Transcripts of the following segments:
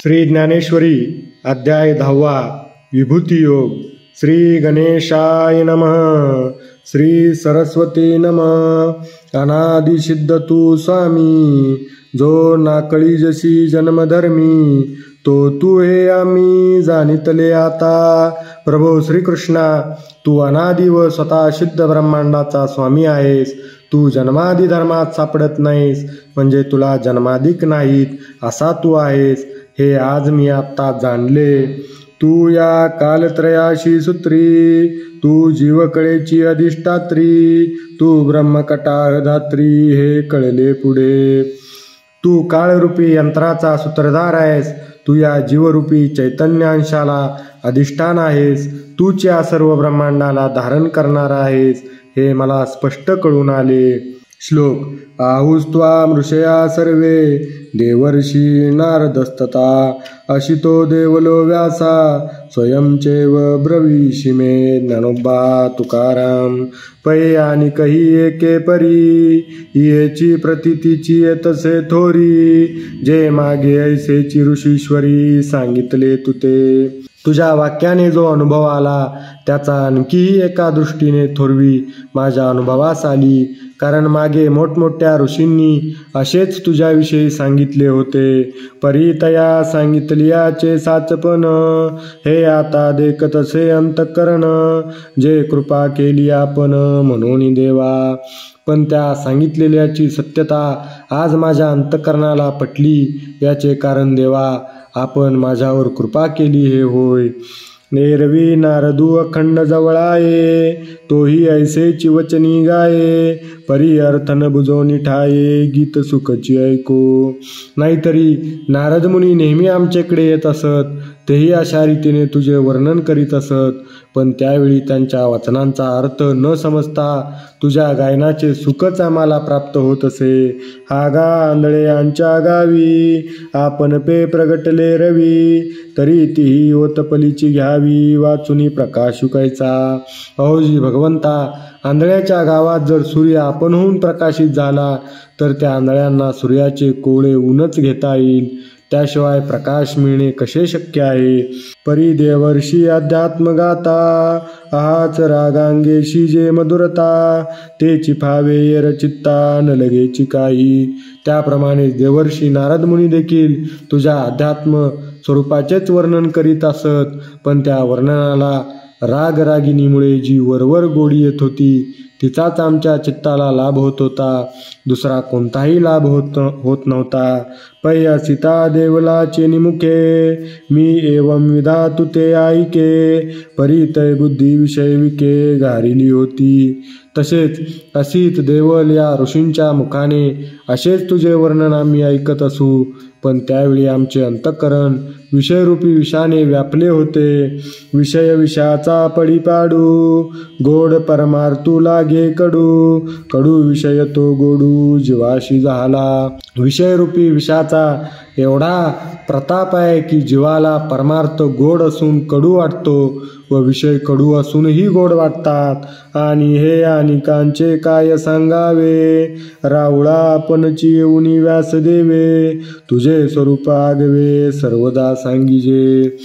श्री ज्ञानेश्वरी अध्याय 10वा विभूती योग. श्री गणेशाय नमः. श्री सरस्वती नमः. अनादि सिद्ध तू स्वामी, जो नाकळी जशी जन्मधर्मी, तो तू हे आम्ही जाणितले आता. प्रभो श्रीकृष्णा, तू अनादि व स्वतः सिद्ध ब्रह्मांडाचा स्वामी आहेस. तू जन्मादि धर्मात सापडत नाहीस, म्हणजे तुला जन्माधिक नाहीत असा तू आहेस, हे आज मी आत्ता जाणले. तू या कालत्रयाशी सूत्री, तू जीवकळेची अधिष्ठात्री, तू ब्रह्मकटाळधात्री, हे कळले पुढे. तू काळरूपी यंत्राचा सूत्रधार आहेस. तू या जीवरूपी चैतन्यांशाला अधिष्ठान आहेस. तूच या सर्व ब्रह्मांडाला धारण करणार आहेस, हे मला स्पष्ट कळून आले. श्लोक. आहुस्त्वा मृषया सर्वे देवर्षी नारदस्तथा, अशितो देवलो व्यासा स्वयंचैव ब्रवीषि मे. ज्ञानोबा तुकाराम. पै आणि कही एके परी, येची प्रतीतीची येतसे थोरी, जे मागे ऐसेची ऋषीश्वरी सांगितले तुते. तुझ्या वाक्याने जो अनुभव आला त्याचा आणखीही एका दृष्टीने थोरवी माझ्या अनुभवास आली. कारण मागे मोठमोठ्या ऋषींनी असेच तुझ्याविषयी सांगितले होते. परीतया सांगितलियाचे साचपण, हे आता देखतसे अंतःकरण, जे कृपा केली आपण म्हणून देवा. पण त्या सांगितलेल्याची सत्यता आज माझ्या अंतःकरणाला पटली. याचे कारण देवा, आपण माझ्यावर कृपा केली हे होय. एरवी नारदू अखंड जवळाये, तोही ऐसेची वचनी गाये, परी अर्थ न बुजोनी ठाये, गीत सुखची ऐको. नाहीतरी नारद मुनी नेहमी आमच्याकडे येत असत, तेही अशा रीतीने तुझे वर्णन करीत असत. पण त्यावेळी त्यांच्या वचनांचा अर्थ न समजता तुझ्या गायनाचे सुखच आम्हाला प्राप्त होत असे. हा गा आंधळे आमच्या गावी, आपण पे प्रगटले रवी, तरी तीही ओतपलीची घ्यावी, वाचुनी प्रकाश शुकायचा. अहोजी भगवंता, आंधळ्याच्या गावात जर सूर्य आपणहून प्रकाशित झाला, तर त्या आंधळ्यांना सूर्याचे कोवळे ऊनच घेता येईल. त्याशिवाय प्रकाश मिळणे कसे शक्य आहे. परी देवर्षी अध्यात्म गाता, आहाच रागांगेशी जे मधुरता, तेची फावे येर चित्ता न लगेची काही. त्याप्रमाणे देवर्षी नारद मुनी देखील तुझ्या अध्यात्म स्वरूपाचेच वर्णन करीत असत. पण त्या वर्णनाला रागरागिणीमुळे जी वरवर गोडी येत होती, तिचाच आमच्या चित्ताला लाभ होत होता. दुसरा कोणताही लाभ होत नव्हता. पै सीता देवलाचे निमुखे, मी एवं विधा तुते ऐके, परीतय बुद्धी विषय विके घारिली होती. तसेच असित देवल या ऋषींच्या मुखाने असेच तुझे वर्णन आम्ही ऐकत असू. पण त्यावेळी आमचे अंतःकरण विषयरूपी विषाने व्यापले होते. विषय विषयाचा पडी पाडू, गोड परमार्थू लागे कडू, कडू विषय तो गोडू जीवाशी झाला. विषयरूपी विषाचा एवढा प्रताप आहे की जीवाला परमार्थ गोड असून कडू वाटतो व विषय कडू असूनही गोड वाटतात. आणि हे अनेकांचे काय सांगावे, रावळा आपणची येऊनी व्यास देवे, तुझे स्वरूप आगवे सर्वदा सांगिजे.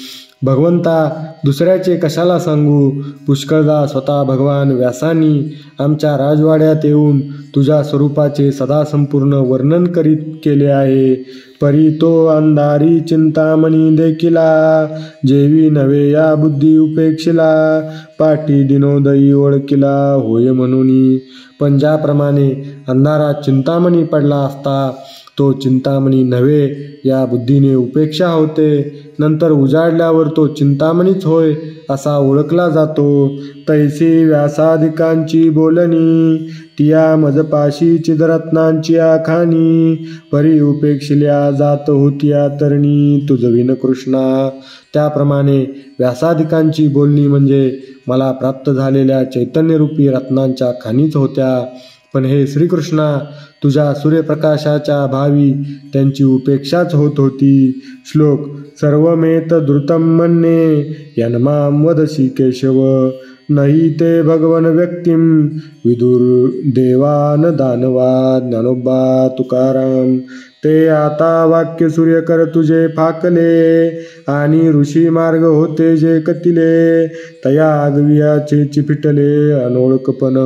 भगवंता, दुसऱ्याचे कशाला सांगू. पुष्कळदा स्वतः भगवान व्यासांनी आमच्या राजवाड्यात येऊन तुझ्या स्वरूपाचे सदा संपूर्ण वर्णन करीत केले आहे. परी तो अंधारी चिंतामणी देखिला, जेवी नव्हे या बुद्धी उपेक्षिला, पाठी दिनोदयी ओळखिला होय म्हणून. पण ज्याप्रमाणे अंधारात चिंतामणी पडला असता, तो चिंतामणी नव्हे या बुद्धीने उपेक्षा होते. नंतर उजाडल्यावर तो चिंतामणीच होय असा ओळखला जातो. तैसी व्यासादिकांची बोलणी, तिया मजपाशी चिदरत्नांची आखाणी, परी उपेक्षिल्या जात होतिया तरणी, तुझविन कृष्णा. त्याप्रमाणे व्यासादिकांची बोलणी म्हणजे मला प्राप्त झालेल्या चैतन्यरूपी रत्नांच्या खाणीच होत्या. पण हे श्रीकृष्णा, तुझ्या सूर्यप्रकाशाच्या भावी त्यांची उपेक्षाच होत होती. श्लोक. सर्वमेत द्रुतं मन्ये यन्मां वदसि केशव, नहि ते भगवन व्यक्तिं विदुर्देवा न दानवा. ज्ञानोबा तुकाराम. ते आता वाक्य सूर्य कर तुझे फाकले, आणि ऋषी मार्ग होते जे कतिले, तया आगवियाचे चिपिटले अनोळखपण.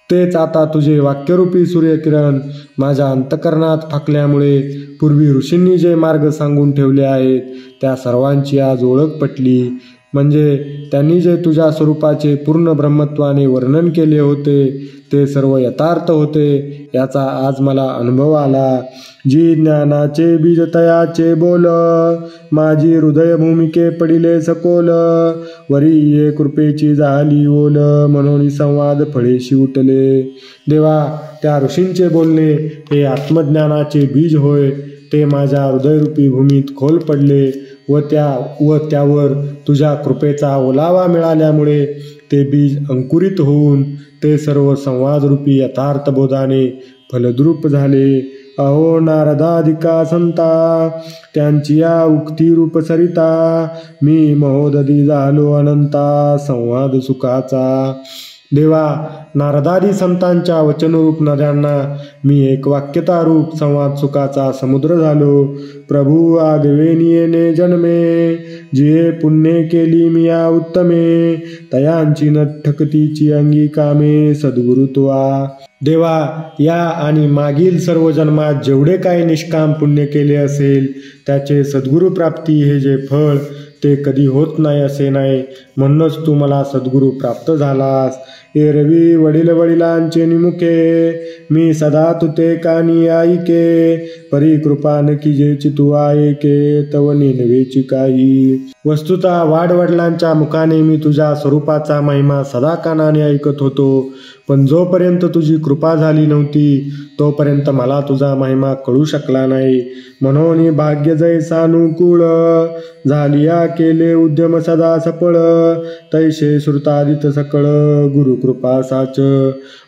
तेच आता तुझे वाक्यरूपी सूर्यकिरण माझ्या अंतकरणात फाकल्यामुळे पूर्वी ऋषींनी जे मार्ग सांगून ठेवले आहेत त्या सर्वांची आज ओळख पटली. म्हणजे त्यांनी जे तुझ्या स्वरूपाचे पूर्ण ब्रह्मत्वाने वर्णन केले होते ते सर्व यथार्थ होते याचा आज मला अनुभव आला. जी ज्ञानाचे बीज तयाचे बोल, माझी हृदय भूमिके पडिले सकोल, वरी ये कृपेची झाली ओल, म्हणून संवाद फळेशी उठले. देवा, त्या ऋषींचे बोलणे हे आत्मज्ञानाचे बीज होय. ते माझ्या हृदयरूपी भूमीत खोल पडले व त्यावर तुझ्या कृपेचा ओलावा मिळाल्यामुळे ते बीज अंकुरित होऊन ते सर्व संवादरूपी यथार्थ बोधाने फलद्रूप झाले. अहो नारदादिका संता, त्यांची या उक्ती रूप सरिता, मी महोदधी झालो अनंता संवाद सुखाचा. देवा, नारदादी संतांच्या वचनरूप नद्यांना मी एक वाक्यतारूप संवाद सुखाचा समुद्र झालो. प्रभू आगवेनियेने जन्मे, जिये पुण्ये केली मी या उत्तमे, तयांची न ठकतीची अंगी कामे सद्गुरु तुआ. देवा, या आणि मागील सर्व जन्मात जेवढे काही निष्काम पुण्य केले असेल त्याचे सद्गुरु प्राप्ती हे जे फळ ते कधी होत नाही असे नाही. म्हणूनच तू मला सद्गुरु प्राप्त झालास. एरवी वडील वडिलांचे निमुखे, मी सदा तुते कानी ऐके, परी कृपा न कीजेची तू ऐके, तव नेनवेची काही. वस्तुतः वाडवडिलांच्या मुखाने मी तुझ्या स्वरूपाचा महिमा सदा कानाने ऐकत होतो, पण जोपर्यंत तुझी कृपा झाली नव्हती तोपर्यंत मला तुझा महिमा कळू शकला नाही. म्हणून भाग्य जैसानुकूळ, झालिया केले उद्यम सदा सफळ, तैसे श्रुतादित सकळ गुरु कृपा साच.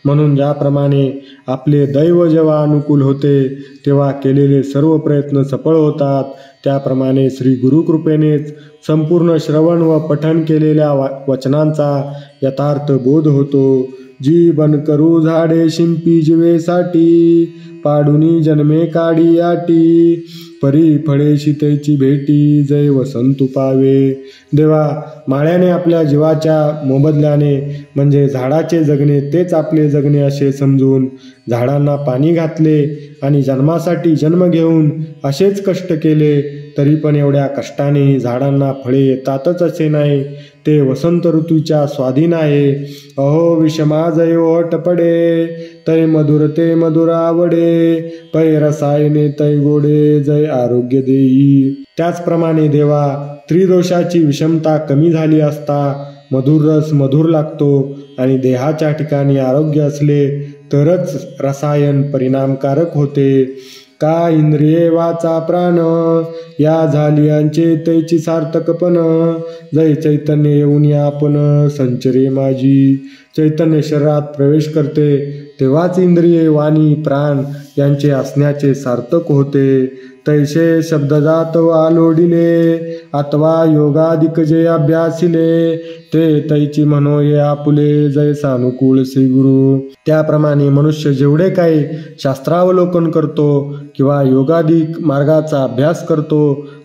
म्हणून ज्याप्रमाणे आपले दैव जेव्हा अनुकूल होते तेव्हा केलेले सर्व प्रयत्न सफळ होतात, त्याप्रमाणे श्री गुरुकृपेनेच संपूर्ण श्रवण व पठण केलेल्या वचनांचा यथार्थ बोध होतो. जी बन करू झाडे शिंपी जीवेसाठी, पाडुनी जन्मे काढी आटी, परी फळे शीतेची भेटी, जय वसंतु पावे. देवा, माळ्याने आपल्या जीवाच्या मोबदल्याने म्हणजे झाडाचे जगणे तेच आपले जगणे असे समजून झाडांना पाणी घातले आणि जन्मासाठी जन्म घेऊन असेच कष्ट केले, तरी पण एवढ्या कष्टानेही झाडांना फळे येतातच असे नाही. ते वसंत ऋतूच्या स्वाधीन आहे. अहो विषमा जय ओट पडे, तै मधुर ते मधुर आवडे, पै रसायने तै गोडे, जय आरोग्य देई. त्याचप्रमाणे देवा, त्रिदोषाची विषमता कमी झाली असता मधुर रस मधुर लागतो आणि देहाच्या ठिकाणी आरोग्य असले तरच रसायन परिणामकारक होते. का इंद्रिये वाचा प्राण, या झालियांचे तैची सार्थकपण, जय चैतन्य येऊन आपण संचरे माझी. चैतन्य शरीरात प्रवेश करते तेव्हाच इंद्रिये वाणी प्राण यांचे असण्याचे सार्थक होते. तैसे शब्दजात आलोडिले, अथवा योगाधिक जे अभ्यासिले, ते तैची म्हणो ये आपुले, जय सानुकूळ श्री गुरु. त्याप्रमाणे मनुष्य जेवढे काही शास्त्रावलोकन करतो किंवा योगाधिक मार्गाचा अभ्यास करतो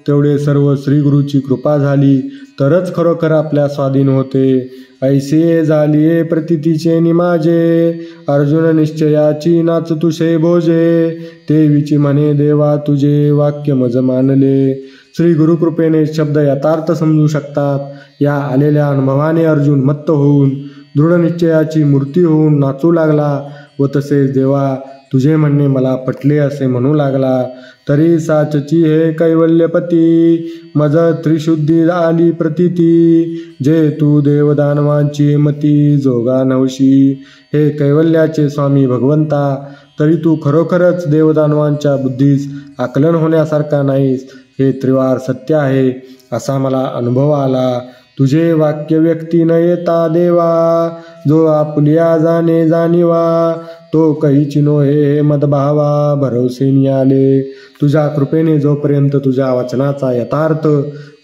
तेवढे सर्व श्रीगुरूची कृपा झाली तरच खरोखर आपल्या स्वाधीन होते. ऐसे झालिये प्रतितीचे निमाजे, अर्जुन निश्चयाची नाच तुषे भोजे, तेवीची म्हणे देवा तुझे वाक्य मज मानले. श्री गुरुकृपेने शब्द यथार्थ समजू शकतात. या आलेल्या अनुभवाने अर्जुन मत्त होऊन दृढ निश्चयाची मूर्ती होऊन नाचू लागला व तसेच देवा तुझे म्हणणे मला पटले असे म्हणू लागला. तरी साचची हे कैवल्यपती, मज त्रिशुद्धी आली प्रतीती, जे तू देवदानवांची मती जोगा नवशी. हे कैवल्याचे स्वामी भगवंता, तरी तू खरोखरच देवदानवांच्या बुद्धीस आकलन होण्यासारखा नाहीस. हे त्रिवार सत्य आहे असा मला अनुभव आला. तुझे वाक्य व्यक्ती न येता देवा, जो आपुलिया जाणे जाणीवा, तो कहीची नो हे मदभावा भरवसेनी आले. तुझ्या कृपेने जोपर्यंत तुझ्या वचनाचा यथार्थ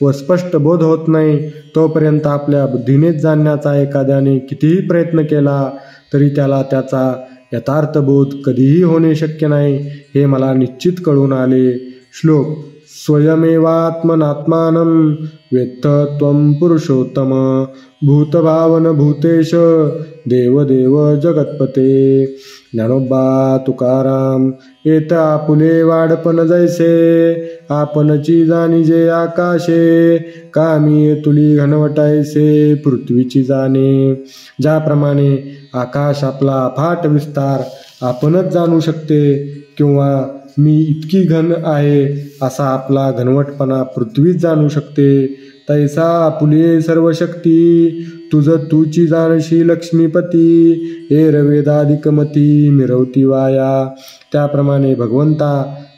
व स्पष्ट बोध होत नाही तोपर्यंत आपल्या बुद्धीनेच जाणण्याचा एखाद्याने कितीही प्रयत्न केला तरी त्याला त्याचा यथार्थबोध कधीही होणे शक्य नाही हे मला निश्चित कळून आले. श्लोक. स्वयमेवात्मनात्मानं वेत्थ त्वं पुरुषोत्तम भूतभावन भूतेश देवदेव जगत्पते. ज्ञानोबा तुकाराम. येत आपुले वाडपण जैसे आपणची जाणीजे आकाशे कामी तुली घनवटायसे पृथ्वीची जाणे. ज्याप्रमाणे आकाश आपला अफाट विस्तार आपणच जाणू शकते किंवा मी इतकी घन आहे असा आपला घनवटपणा पृथ्वीच जाणू शकते, तैसा आपुले सर्व शक्ती तुझ तूची जाणशी लक्ष्मीपती हे रवेदाधिकमती मिरवती वाया. त्याप्रमाणे भगवंता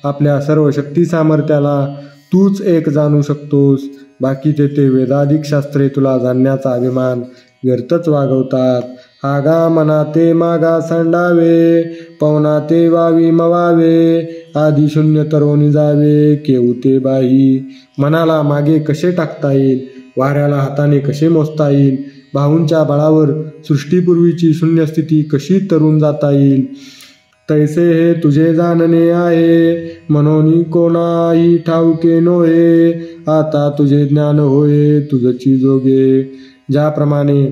आपल्या सर्व शक्ती सामर्थ्याला तूच एक जाणू शकतोस. बाकीचे ते वेदाधिक शास्त्रे तुला जाणण्याचा अभिमान व्यर्थच वागवतात. आगा मनाते मागा सांडावे पवनाते वावी मवावे आधी शून्य तरोनी जावे केवते बाही. मनाला मागे कसे टाकता येईल, वाऱ्याला हाताने कसे मोजता येईल, भाऊंच्या बळावर सृष्टीपूर्वीची शून्यस्थिती कशी तरून जाता येईल, तैसे हे तुझे जाणणे आहे म्हणून कोणाही ठाऊके नोहे. आता तुझे ज्ञान होय तुझची जोगे. ज्याप्रमाणे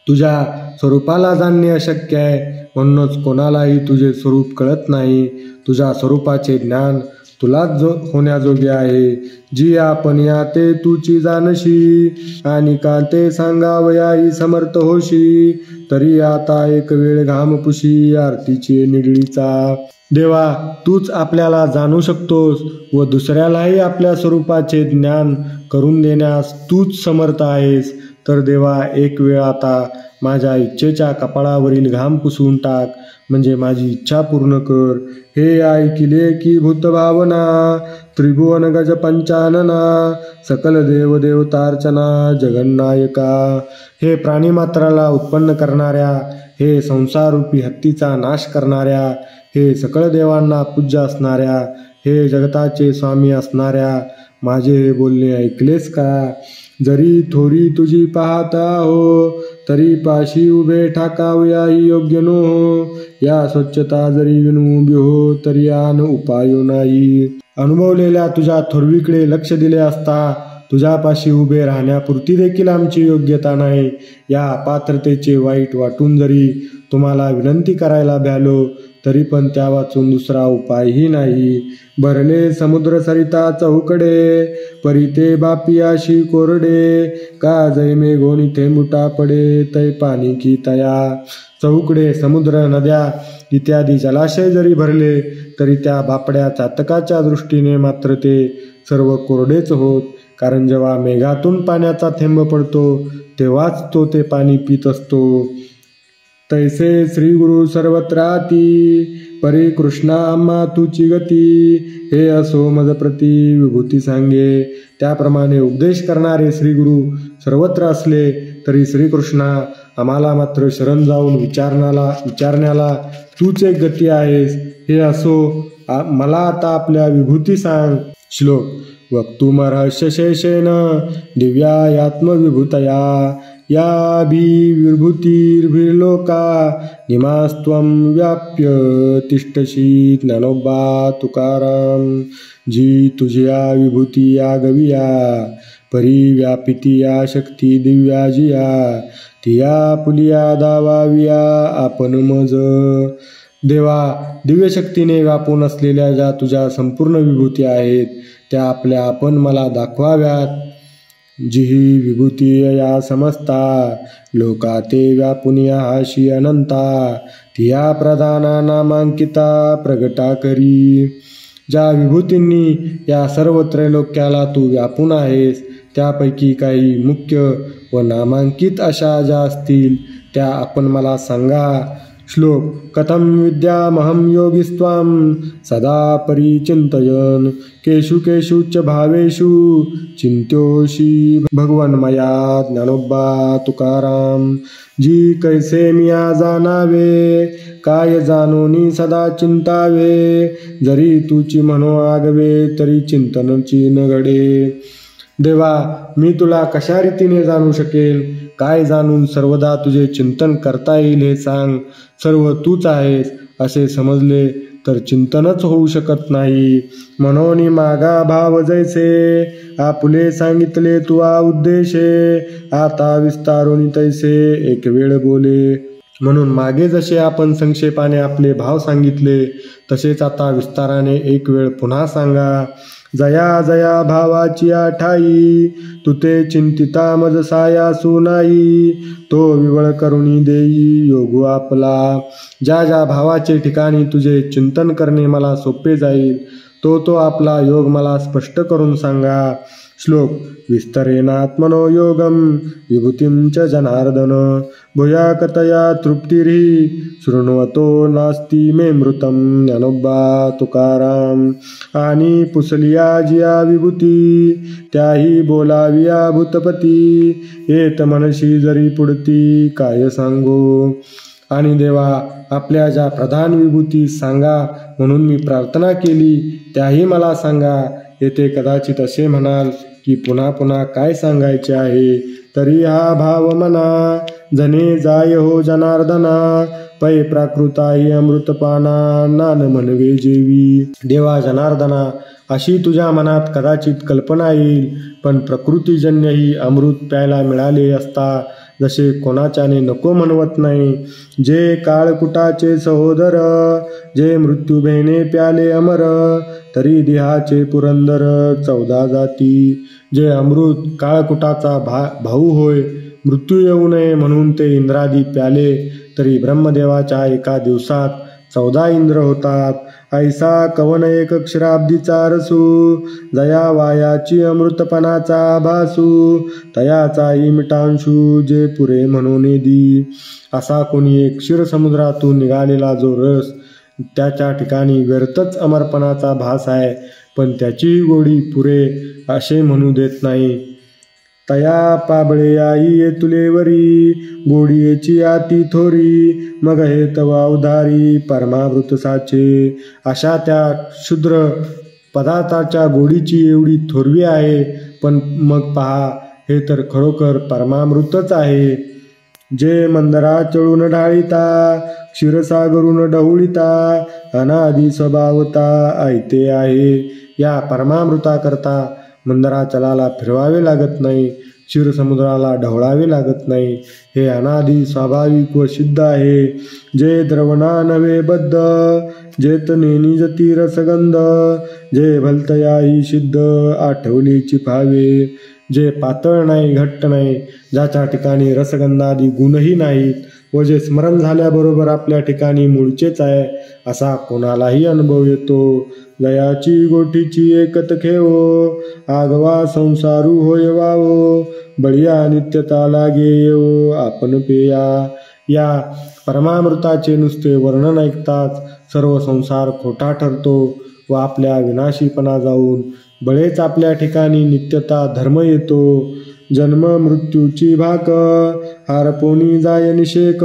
तुझ्या स्वरूपाला जाणणे अशक्य आहे म्हणूनच कोणालाही तुझे स्वरूप कळत नाही. तुझ्या स्वरूपाचे ज्ञान तुलाच होण्याजोगे आहे. जी आपण या ते तुची जाणशी आणि का ते सांगावयाही समर्थ होशी. तरी आता एक वेळ घाम पुशी आरतीची निगडीचा. देवा तूच आपल्याला जाणू शकतोस व दुसऱ्यालाही आपल्या स्वरूपाचे ज्ञान करून देण्यास तूच समर्थ आहेस. तर देवा एक वेळ आता माझ्या इच्छेच्या कपाळावरील घाम पुसून टाक म्हणजे माझी इच्छा पूर्ण कर. हे ऐकिले की भूतभावना त्रिभुवन गज पंचानना सकल देवदेवतार्चना जगन्नायका. हे प्राणीमात्राला उत्पन्न करणाऱ्या, हे संसाररूपी हत्तीचा नाश करणाऱ्या, हे सकळ देवांना पूज्य असणाऱ्या, हे जगताचे स्वामी असणाऱ्या माझे हे बोलणे ऐकलेस का. जरी थोरी तुझी पाहता हो तरी पाशी उभे ठाकावयाही योग्य नो हो. या स्वच्छता जरी विनू उभी हो तरी आन उपायो नाही. अनुभवलेल्या तुझ्या थोरवीकडे लक्ष दिले असता तुझ्यापाशी उभे राहण्यापुरती देखील आमची योग्यता नाही. या अपात्रतेचे वाईट वाटून जरी तुम्हाला विनंती करायला भ्यालो तरी पण त्या वाचून दुसरा उपायही नाही. भरले समुद्र सरिता चौकडे परिते बापियाशी कोरडे का जैमे गोणी थेंबुटा पडे तै पाणी की तया. चौकडे समुद्र नद्या इत्यादी जलाशय जरी भरले तरी त्या बापड्या चातकाच्या दृष्टीने मात्र ते सर्व कोरडेच होत. कारण जेव्हा मेघातून पाण्याचा थेंब पडतो तेव्हाच तो ते पाणी पित असतो. तैसे श्री गुरु सर्वत्राती परी कृष्णा आम्हा तुची गती. हे असो मज प्रती विभूती सांगे. त्याप्रमाणे उपदेश करणारे श्री गुरु सर्वत्र असले तरी श्रीकृष्णा आम्हाला मात्र शरण जाऊन विचारण्याला तूच एक गती आहेस. हे असो मला आता आपल्या विभूती सांग. श्लोक. वक्तुमर्हस्य शेषेण दिव्यात्मविभूतया या भी विभूतिर्भिर्लोका निमास्त्वं व्याप्य तिष्ठसी. ज्ञानोबा तुकाराम. जी तुझ्या विभूती या गविया परिव्यापिती या शक्ती दिव्या जिया तिया पुलिया दावाविया आपण मज. देवा दिव्य शक्तीने व्यापून असलेल्या ज्या तुझ्या संपूर्ण विभूती आहेत त्या आपल्या आपण मला दाखवाव्यात. जिही विभूती या समस्ता लोकाते व्यापुनिया हाशी अनंता तिया प्रधाना नामांकिता प्रगटा करी. ज्या विभूतींनी या सर्व त्रैलोक्याला तू व्यापून आहेस त्यापैकी काही मुख्य व नामांकित अशा ज्या असतील त्या आपण मला सांगा. श्लोक. कथं विद्यामहं योगिस्त्वां सदा परिचिंतयन् केषु केषु च भावेषु चिंत्योषि भगवन्मया. ज्ञानोबा तुकाराम. जी कैसे मिया जाणावे काय जाणोनी सदा चिंतावे जरी तुची म्हणो आगवे तरी चिंतनची न घडे. देवा मी तुला कशा रीतीने जाणू शकेल, काय जाणून सर्वदा तुझे चिंतन करता येईल हे सांग. सर्व तूच आहेस असे समजले तर चिंतनच होऊ शकत नाही. म्हणून मागा भाव जैसे आपुले सांगितले तुआ उद्देशे, आता विस्तारून तैसे एक वेळ बोले. म्हणून मागे जसे आपण संक्षेपाने आपले भाव सांगितले तसेच आता विस्ताराने एक वेळ पुन्हा सांगा. जया जया भावाची ठाई, तुते चिंतिता मज सायासू नाही, तो विवळ करुणी देई योगू आपला. ज्या ज्या भावाचे ठिकाणी तुझे चिंतन करणे मला सोपे जाईल तो आपला योग मला स्पष्ट करून सांगा. श्लोक. विस्तरेणात्मनो योगम विभूतिं च जनार्दन, भूया कथया तृप्तिर्हि शृण्वतो नास्ति मे मृतं. ज्ञानोबा तुकाराम. आणि पुसलिया जिया विभूती, त्याही बोलाविया भूतपती, येत मनशी जरी पुढती काय सांगू. आणि देवा, आपल्या ज्या प्रधान विभूती सांगा म्हणून मी प्रार्थना केली त्याही मला सांगा. येथे कदाचित असे म्हणाल की पुन्हा पुन्हा काय सांगायचे आहे, तरी हा भाव मना. जने जाय हो जनार्दना, पै प्राकृताही अमृतपाना, नान म्हणवे जेवी. देवा जनार्दना, अशी तुझ्या मनात कदाचित कल्पना येईल, पण प्रकृतीजन्य ही अमृत प्यायला मिळाले असता जसे कोणाच्याने नको म्हणवत नाही. जे काळकुटाचे सहोदर, जे मृत्यू भेणे प्याले अमर, तरी देहाचे पुरंदर 14 जाती. जे अमृत काळकुटाचा भाऊ होय, मृत्यू येऊ नये म्हणून ते इंद्रादी प्याले, तरी ब्रह्मदेवाच्या एका दिवसात 14 इंद्र होतात. ऐसा कवन एक क्षराब्दीचा रसू, जया वायाची अमृतपणाचा भासू, तयाचाही मिटांशू जे पुरे म्हणून दी. असा कोणी एक क्षीरसमुद्रातून निघालेला जो रस त्याच्या ठिकाणी व्यर्थच अमरपणाचा भास आहे, पण त्याची गोडी पुरे असे म्हणू देत नाही. तया पाबळे आई ये तुलेवरी, गोडीयेची आती थोरी, मग हे तवा उधारी परमामृत साचे. अशा त्या क्षुद्र पदार्थाच्या गोडीची एवढी थोरवी आहे, पण मग पहा, हे तर खरोखर परमामृतच आहे. जे मंदरा चळून ढाळीता, क्षीरसागरून ढवळीता, अनादी स्वभावता ऐते आहे. या परमामृताकरता मंदराचलाला फिरवावे लागत नाही, क्षीरसमुद्राला ढवळावे लागत नाही. हे अनादी स्वाभाविक व सिद्ध आहे. जे द्रवणा नवे बद्ध, जेत नेनिजती रसगंध, जे भलतयाही सिद्ध आठवलीची भावे. जे पातळ नाही, घट्ट नाही, ज्याच्या ठिकाणी रसगंधादी गुणही नाहीत व जे स्मरण झाल्याबरोबर आपल्या ठिकाणी मूळचेच आहे, असा कोणालाही अनुभव येतो. गयाची गोठीची एकत खेवो, आगवा संसारू होय वावो, बळिया नित्यता लागे येवो आपण पेया. या परमामृताचे नुसते वर्णन ऐकताच सर्व संसार खोटा ठरतो व आपल्या विनाशीपणा जाऊन बळेच आपल्या ठिकाणी नित्यता धर्म येतो. जन्म मृत्यूची भाक, हारपोनी जाय निषेक,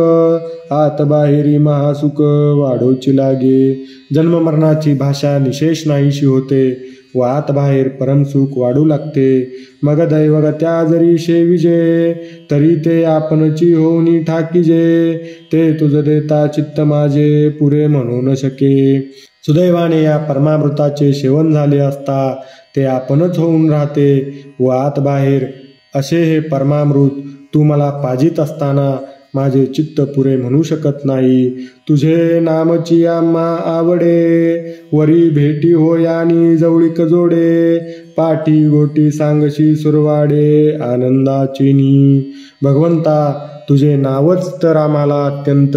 आत बाहेरी महासुख वाढोची लागे. जन्म मरणाची भाषा निशेष नाहीशी होते व आत बाहेर परमसुख वाढू लागते. मग दैवग त्या जरी शेविजे, तरी ते आपणची होऊनी ठाकीजे. ते तुझ देता चित्त माझे पुरे म्हणू न शके. सुदैवाने या परमामृताचे सेवन झाले असता ते आपणच होऊन राहते व आत बाहेर असे हे परमामृत तू मला पाजित असताना माझे चित्त पुरे म्हणू शकत नाही. तुझे नामची आम्हा आवडे, वरी भेटी होयानी जवळीक जोडे, पाठी गोटी सांगशी सुरवाडे आनंदाचिनी. भगवंता, तुझे नावच तर आम्हाला अत्यंत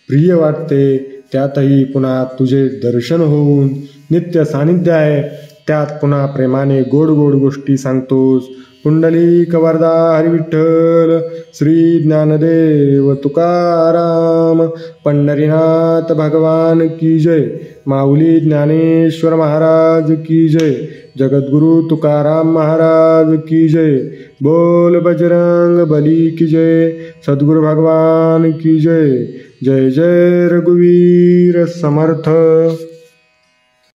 प्रिय वाटते, त्यातही पुन्हा तुझे दर्शन होऊन नित्य सानिध्य आहे, त्यात पुन्हा प्रेमाने गोड गोड गोष्टी सांगतोस. पुंडलिक वरदा हरिविठ्ठल, श्री ज्ञानदेव तुकाराम, पंढरीनाथ भगवान की जय. माऊली ज्ञानेश्वर महाराज की जय. जगद्गुरु तुकाराम महाराज की जय. बोल बजरंग बली की जय. सद्गुरु भगवान की जय. जय जय रघुवीर समर्थ.